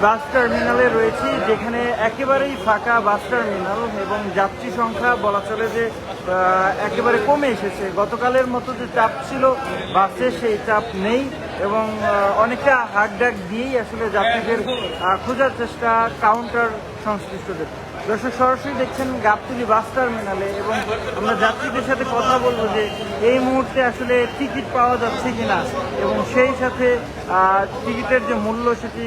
বাস টার্মিনালে রয়েছি, যেখানে একেবারেই ফাঁকা বাস টার্মিনাল এবং যাত্রী সংখ্যা বলা চলে যে একেবারে কমে এসেছে। গতকালের মতো যে চাপ ছিল বাসে, সেই চাপ নেই এবং অনেকটা হাঁকডাক দিয়েই আসলে যাত্রীদের খোঁজার চেষ্টা কাউন্টার সংশ্লিষ্টদের। দর্শক, সরাসরি দেখছেন গাবতলী বাস টার্মিনালে এবং আমরা যাত্রীদের সাথে কথা বলবো যে এই মুহূর্তে আসলে টিকিট পাওয়া যাচ্ছে কিনা এবং সেই সাথে টিকিটের যে মূল্য সেটি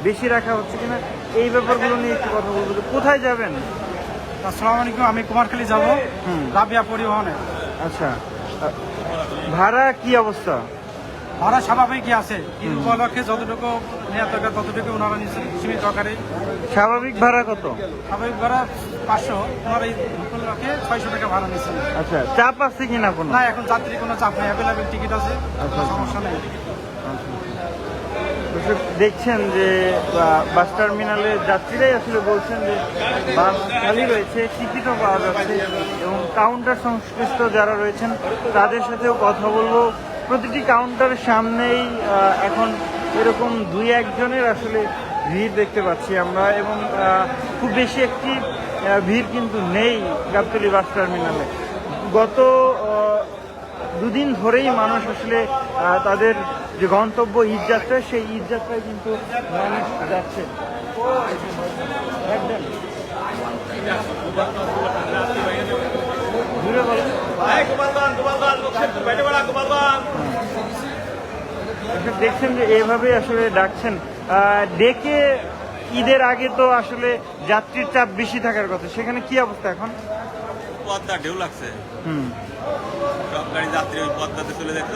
বেশি রাখা হচ্ছে কিনা, এই ব্যাপারগুলো নিয়ে একটু কথা বলবো। কোথায় যাবেন? আসসালামু আলাইকুম, আমি কুমারখালী যাবো রাবিয়া পরিবহনে। আচ্ছা, ভাড়া কি অবস্থা? ভাড়া স্বাভাবিকই আছে, ঈদ উপলক্ষে যতটুকু নেওয়ার দরকার ততটুকু ওনারা নিচ্ছেন সীমিত আকারে। স্বাভাবিক ভাড়া কত? স্বাভাবিক ভাড়া 500, ওনারা ঈদ উপলক্ষে 600 টাকা ভাড়া নিচ্ছেন। আচ্ছা, চাপ আছে কিনা কোনো? না, এখন যাত্রী কোনো চাপ নেই, অ্যাভেলেবেল টিকিট আছে, সমস্যা নেই। দেখছেন যে বাস টার্মিনালে যাত্রীরাই আসলে বলছেন যে বাস খালি রয়েছে, টিকিটও পাওয়া যাচ্ছে এবং কাউন্টার সংশ্লিষ্ট যারা রয়েছেন তাদের সাথেও কথা বলবো। প্রতিটি কাউন্টারের সামনেই এখন এরকম 2-1 জনের আসলে ভিড় দেখতে পাচ্ছি আমরা এবং খুব বেশি একটি ভিড় কিন্তু নেই গাবতলী বাস টার্মিনালে। গত 2 দিন ধরেই মানুষ আসলে তাদের যে গন্তব্য ঈদযাত্রা, সেই ঈদযাত্রায় কিন্তু মানুষ যাচ্ছে। দেখছেন যে এভাবে আসলে ডাকছেন, ডেকে ঈদের আগে তো আসলে যাত্রীর চাপ বেশি থাকার কথা, সেখানে কি অবস্থা এখন? পদ্মা ঢেউ লাগছে, সব গাড়ি যাত্রী ওই পদ্মাতে চলে যাচ্ছে,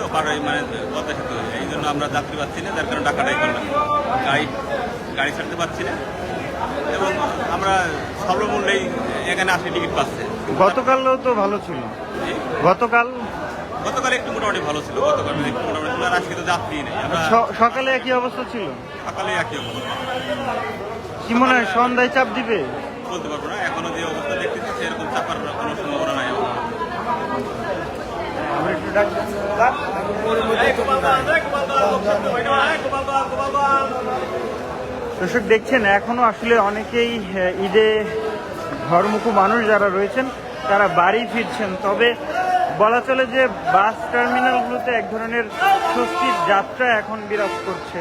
মানে পদ্মা সেতু, এই জন্য আমরা যাত্রী পাচ্ছি না, যার কারণে টাকাটাই করলাম, গাড়ি ছাড়তে পারছি না এবং আমরা স্বল্পমূল্যেই এখানে আসলে টিকিট পাচ্ছে। গতকালও তো ভালো ছিল, গতকাল একটু মোটামুটি ভালো ছিল, গতকাল একটু মোটামুটি ছিল, আর আজকে তো যাত্রী নেই। আমরা সকালে একই অবস্থা ছিল, সকালে একই অবস্থা। কি মনে হয় সন্ধ্যায় চাপ দিবে? বলতে পারবো না, এখনো যে অবস্থা দেখতেছি সেরকম চাপার কোনো সম্ভাবনা নাই। দর্শক, দেখছেন এখনো আসলে অনেকেই ঈদে ঘরমুখী মানুষ যারা রয়েছেন তারা বাড়ি ফিরছেন। তবে বলা চলে যে বাস টার্মিনালগুলোতে এক ধরনের স্বস্তির যাত্রা এখন বিরাজ করছে।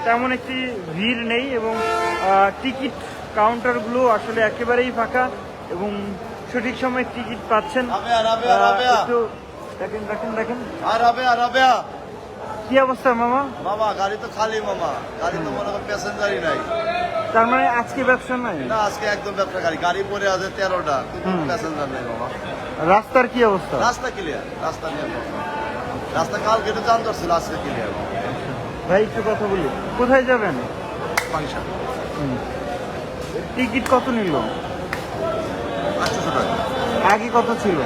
তেমন একটি ভিড় নেই এবং টিকিট কাউন্টারগুলো আসলে একেবারেই ফাঁকা এবং সঠিক সময় টিকিট পাচ্ছেন। একটু দেখেন কি অবস্থা মামা? গাড়ি তো খালি মামা, গাড়ি তো মনে হয় প্যাসেঞ্জারই নাই। তার মানে আজকে ব্যবসা নাই? না, আজকে একদম ব্যবসা, গাড়ি পরে আছে 13টা, কিন্তু প্যাসেঞ্জার নেই মামা। রাস্তার কি অবস্থা? রাস্তা ক্লিয়ার, রাস্তা নিয়ে রাস্তা কালকে একটু যানজট ছিল, আজকে ক্লিয়ার। ভাই একটু কথা বলি, কোথায় যাবেন? ফাংশন। টিকিট কত নিল? 800 টাকা। আগে কত ছিল?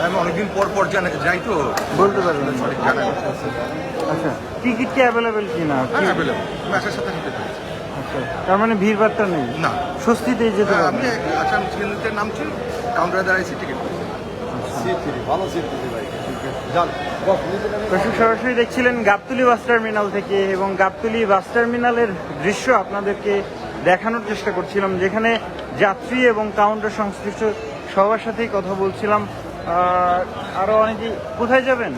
আমি অনেকদিন পর যাই তো বলতে পারবেন সঠিক জানা। আচ্ছা, টিকিট কি অ্যাভেলেবেল কিনা? ম্যাচের সাথে নিতে পারি। আচ্ছা, তার মানে ভিড় ভাট্টা নেই, না, স্বস্তিতেই যেতে আমি পারবেন। আচ্ছা, সিলিন্ডারের নাম ছিল, কাউন্টারে দাঁড়াইছি, টিকিট ভালো সিট ভাই। দর্শক, সরাসরি দেখছিলেন গাবতলী বাস টার্মিনাল থেকে এবং গাবতলী বাস টার্মিনালের দৃশ্য আপনাদেরকে দেখানোর চেষ্টা করছিলাম, যেখানে যাত্রী এবং কাউন্টার সংশ্লিষ্ট সবার সাথেই কথা বলছিলাম। আরো অনেকেই। কোথায় যাবেন?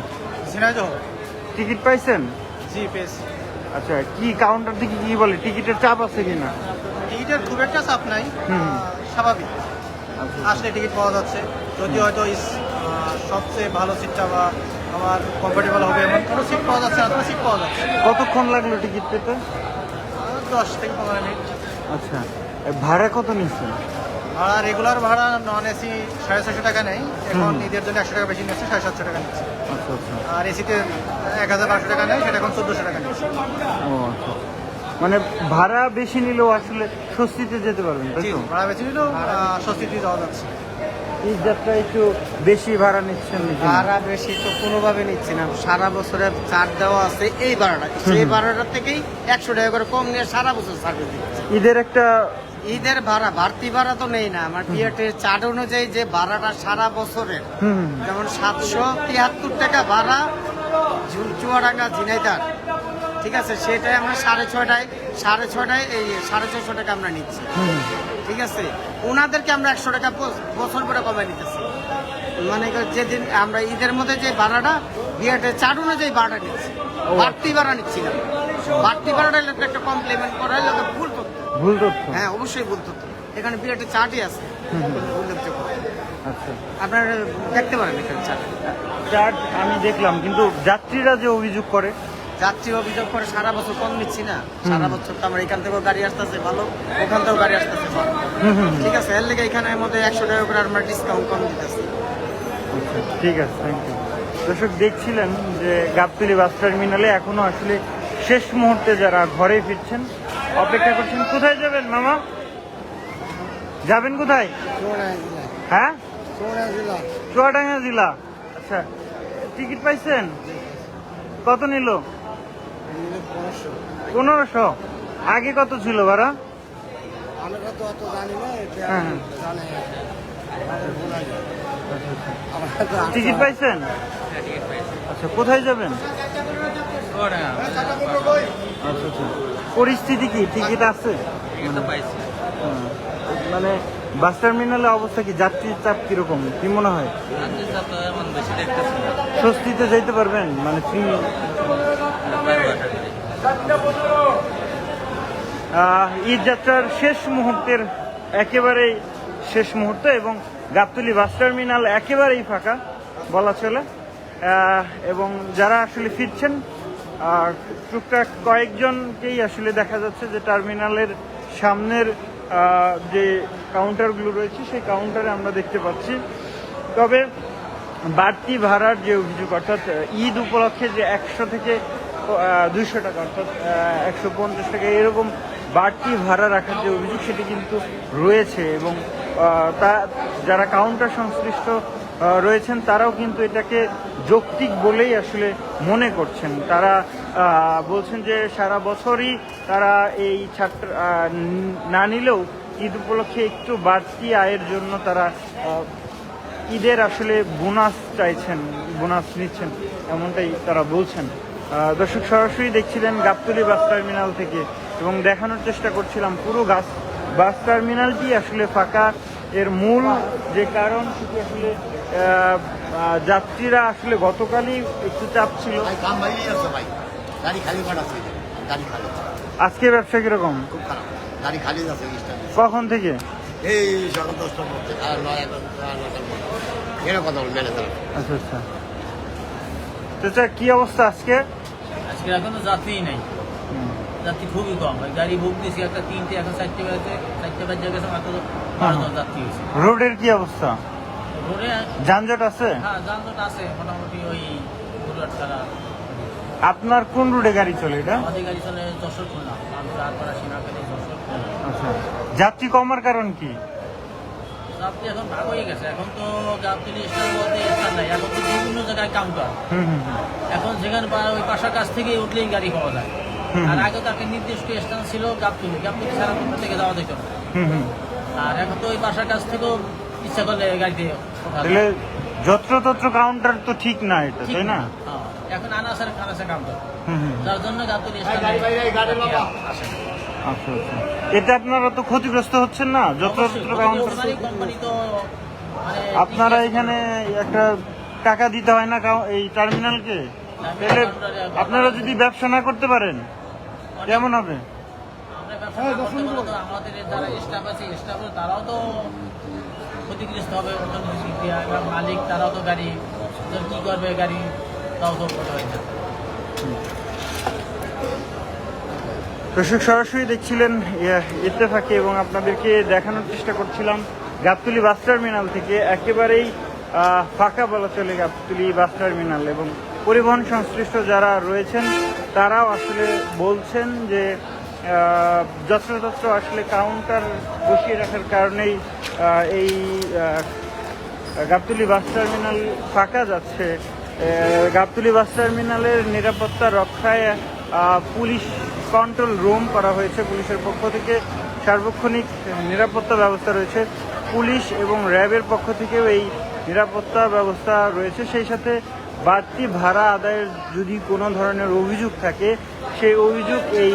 ঝিনাইদহ। টিকিট পাইছেন? জি, পেয়েছি। আচ্ছা, কি কাউন্টার থেকে কি বলে, টিকিটের চাপ আছে কিনা? টিকিটের খুব একটা চাপ নাই, স্বাভাবিক আসলে টিকিট পাওয়া যাচ্ছে। যদি হয়তো সবচেয়ে ভালো সিটটা বা আমার কমফোর্টেবল হবে এমন কোনো সিট পাওয়া যাচ্ছে না, সিট পাওয়া যাচ্ছে। কতক্ষণ লাগলো টিকিট পেতে? 10 থেকে 15 মিনিট। আচ্ছা, ভাড়া কত নিচ্ছেন? ভাড়া রেগুলার ভাড়া নন এসি 650 টাকা নেই, এখন ঈদের জন্য 100 টাকা বেশি নিচ্ছে, 750 টাকা নিচ্ছে। আচ্ছা আচ্ছা। আর এসিতে 1500 টাকা নেয়, সেটা এখন 1400 টাকা নিচ্ছে। ও আচ্ছা, মানে ভাড়া বেশি নিলেও আসলে স্বস্তিতে যেতে পারবেন, তাই তো? ভাড়া বেশি নিলেও স্বস্তিতে যাওয়া যাচ্ছে। এই যাত্রা একটু বেশি ভাড়া নিচ্ছেন নাকি? ভাড়া বেশি তো কোনোভাবে নিচ্ছি না, সারা বছরের ছাড় দেওয়া আছে এই ভাড়াটা, সেই ভাড়াটার থেকেই 100 টাকা করে কম নিয়ে সারা বছর সার্ভিস দিচ্ছে। ঈদের একটা ঈদের ভাড়া, বাড়তি ভাড়া তো নেই না, আমার বিএটের চার্ট অনুযায়ী যে ভাড়াটা সারা বছরের, যেমন 773 টাকা ভাড়া চুয়াডাঙ্গা ঝিনাইদহ ঠিক আছে, সেটাই আমরা 6:30 এই 650 টাকা আমরা নিচ্ছি। ঠিক আছে, ওনাদেরকে আমরা 100 টাকা বছর করে কমাই নিতেছি। মানে যেদিন আমরা ঈদের মধ্যে যে ভাড়াটা বিয়েতে চার অনুযায়ী ভাড়াটা নিচ্ছি, বাড়তি ভাড়া নিচ্ছি না। বাড়তি ভাড়াটা লোক একটা কমপ্লিমেন্ট করা লোক ভুল তথ্য। ভুল তথ্য। হ্যাঁ, অবশ্যই ভুল তথ্য। এখানে বিয়েতে চার্টই আছে, উল্লেখযোগ্য। আচ্ছা, আপনারা দেখতে পারেন এখানে চার্ট। চার্ট আমি দেখলাম, কিন্তু যাত্রীরা যে অভিযোগ করে, যাত্রী অভিযোগ করে সারা বছর কম নিচ্ছি না। সারা বছর তো আমরা এখান থেকেও গাড়ি আসতেছে ভালো, ওখান থেকেও গাড়ি আসতেছে ভালো। ঠিক আছে, এর লেগে এখানের মধ্যে 100 টাকা করে আমরা ডিসকাউন্ট কম দিতেছি। ঠিক আছে, থ্যাংক ইউ। দর্শক দেখছিলেন যে গাবতলী বাস টার্মিনালে এখনো আসলে শেষ মুহূর্তে যারা ঘরে ফিরছেন অপেক্ষা করছেন। কোথায় যাবেন মামা? যাবেন কোথায়? হ্যাঁ, চুয়াডাঙ্গা জেলা। আচ্ছা, টিকিট পাইছেন? কত নিল? 1500। আগে কত ছিল ভাড়া? আমরা তো অত জানি না। হ্যাঁ, হ্যাঁ। টিকিট পাইছেন? আচ্ছা, কোথায় যাবেন? আচ্ছা, আচ্ছা। পরিস্থিতি কি টিকিট আছে? হ্যাঁ। মানে বাস টার্মিনালে অবস্থা কি? যাত্রীর চাপ কিরকম, কি মনে হয়? স্বস্তিতে যাইতে পারবেন? মানে ফ্রি? ঈদ যাত্রার শেষ মুহূর্তের একেবারেই শেষ মুহূর্ত এবং গাবতলী বাস টার্মিনাল একেবারেই ফাঁকা বলা চলে। এবং যারা আসলে ফিরছেন টুকটাক কয়েকজনকেই আসলে দেখা যাচ্ছে যে টার্মিনালের সামনের যে কাউন্টারগুলো রয়েছে সেই কাউন্টারে আমরা দেখতে পাচ্ছি। তবে বাড়তি ভাড়ার যে অভিযোগ, অর্থাৎ ঈদ উপলক্ষে যে 100 থেকে 200 টাকা অর্থাৎ 150 টাকা এরকম বাড়তি ভাড়া রাখার যে অভিযোগ সেটি কিন্তু রয়েছে এবং তা যারা কাউন্টার সংশ্লিষ্ট রয়েছেন তারাও কিন্তু এটাকে যৌক্তিক বলেই আসলে মনে করছেন। তারা বলছেন যে সারা বছরই তারা এই ছাত্র না নিলেও ঈদ উপলক্ষে একটু বাড়তি আয়ের জন্য তারা ঈদের আসলে বোনাস চাইছেন, বোনাস নিচ্ছেন, এমনটাই তারা বলছেন। দর্শক সরাসরি দেখছিলেন গাবতলী বাস টার্মিনাল থেকে এবং দেখানোর চেষ্টা করছিলাম পুরো বাস টার্মিনালটি আসলে ফাঁকা। এর মূল যে কারণ সেটি আসলে যাত্রীরা আসলে গতকালই একটু চাপ ছিল। আজকে ব্যবসা কিরকম? খুব খারাপ, গাড়ি খালি আছে কখন থেকে? এই সকাল 10টার মধ্যে, 9-11টার মধ্যে এরকম কথা বল ম্যানেজার। আচ্ছা আচ্ছা, চাচা কি অবস্থা আজকে? আজকে এখনো যাত্রী নেই, যাত্রী খুবই কম। গাড়ি বুক দিয়েছি একটা 3টে, এখন 4টে বাজে, 4টে বাজে গেছে মাত্র 12 জন যাত্রী হয়েছে। রোডের কি অবস্থা? রোডে যানজট আছে? হ্যাঁ, যানজট আছে মোটামুটি। ওই রোড ছাড়া আপনার কোন রুটে গাড়ি চলে এটা? আমাদের গাড়ি চলে যশোর খুলনা, তারপরে সীমাখালী যশোর খুলনা। আচ্ছা, যাত্রী কমার কারণ কি? যাত্রী এখন ভাগ হয়ে গেছে। এখন তো গাবতলী স্ট্যান্ড বলতে স্ট্যান্ড নাই, এখন তো বিভিন্ন জায়গায় কাউন্টার। এখন যেখানে ওই পাশার কাছ থেকে উঠলেই গাড়ি পাওয়া যায়। আর আগে তো একটা নির্দিষ্ট স্ট্যান্ড ছিল গাবতলী সারা কোথা থেকে যাওয়া যেত না। আর এখন তো ওই পাশার কাছ থেকেও ইচ্ছা করলে গাড়িতে তাহলে যত্রতত্র কাউন্টার তো ঠিক না এটা, তাই না? এখন আনাসার খানাসা কাউন্টার, যার জন্য গাবতলী স্ট্যান্ড আসে। আচ্ছা আচ্ছা, এটা আপনারা তো ক্ষতিগ্রস্ত হচ্ছেন না যত্রতত্র কাউন্টার? কোম্পানি তো মানে আপনারা এখানে একটা টাকা দিতে হয় না এই টার্মিনালকে? তাহলে আপনারা যদি ব্যবসা না করতে পারেন কেমন হবে? আমরা ব্যবসা না করতে পারলে তো আমাদের যারা স্টাফ আছে, স্টাফ তারাও তো ক্ষতিগ্রস্ত হবে। মালিক তারাও তো গাড়ি কি করবে, গাড়ি তাও তো করতে হয় না। দর্শক সরাসরি দেখছিলেন ইত্তেফাকে এবং আপনাদেরকে দেখানোর চেষ্টা করছিলাম গাবতলী বাস টার্মিনাল থেকে একেবারেই ফাঁকা বলা চলে গাবতলী বাস টার্মিনাল। এবং পরিবহন সংশ্লিষ্ট যারা রয়েছেন তারাও আসলে বলছেন যে যত্রতত্র আসলে কাউন্টার বসিয়ে রাখার কারণেই এই গাবতলী বাস টার্মিনাল ফাঁকা যাচ্ছে। গাবতলী বাস টার্মিনালের নিরাপত্তা রক্ষায় পুলিশ কন্ট্রোল রুম করা হয়েছে। পুলিশের পক্ষ থেকে সার্বক্ষণিক নিরাপত্তা ব্যবস্থা রয়েছে, পুলিশ এবং র্যাবের পক্ষ থেকেও এই নিরাপত্তা ব্যবস্থা রয়েছে। সেই সাথে বাড়তি ভাড়া আদায়ের যদি কোনো ধরনের অভিযোগ থাকে, সেই অভিযোগ এই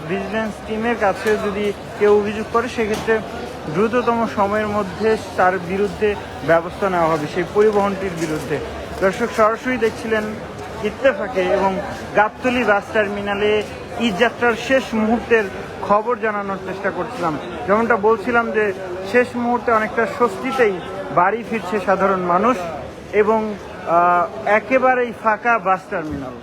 ভিজিলেন্স টিমের কাছে যদি কেউ অভিযোগ করে, সেক্ষেত্রে দ্রুততম সময়ের মধ্যে তার বিরুদ্ধে ব্যবস্থা নেওয়া হবে, সেই পরিবহনটির বিরুদ্ধে। দর্শক, সরাসরি দেখছিলেন ইত্তেফাকে এবং গাবতলী বাস টার্মিনালে ঈদযাত্রার শেষ মুহূর্তের খবর জানানোর চেষ্টা করছিলাম। যেমনটা বলছিলাম যে শেষ মুহূর্তে অনেকটা স্বস্তিতেই বাড়ি ফিরছে সাধারণ মানুষ এবং একেবারেই ফাঁকা বাস টার্মিনাল।